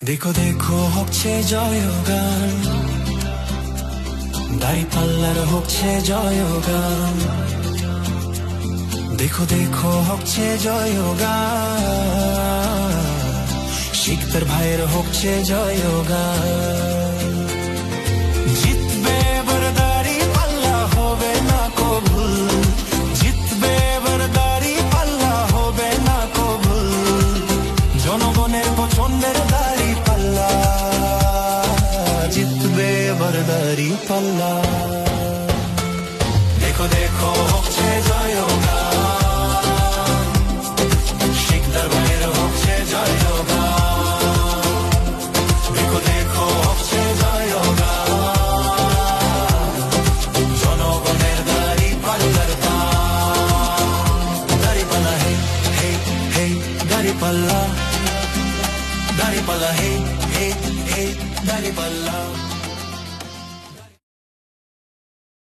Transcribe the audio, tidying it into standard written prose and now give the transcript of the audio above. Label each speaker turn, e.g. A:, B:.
A: দেখো দেখো হচ্ছে জয়গান, দাঁড়িপাল্লার হচ্ছে জয়গান। দেখো দেখো হচ্ছে জয়গান, শিখদের ভাইয়ের হচ্ছে জয়গান। জিতবে এবার দাঁড়িপাল্লা, হবে না কবুল। জিতবে এবার দাঁড়িপাল্লা, হবে না কবুল। জনগণের পছন্দের দাঁড়িপাল্লা, জিতবে এবার দাঁড়িপাল্লা। দেখো দেখো হচ্ছে জয়গান, শিকদার ভাইয়ের হচ্ছে জয়গান। দেখো দেখো হচ্ছে জয়গান, জনগণের দাঁড়িপাল্লার দান। দাঁড়িপাল্লা হে হে হে, দাঁড়িপাল্লা, দাঁড়িপাল্লা হে হে হে, দাঁড়িপাল্লা।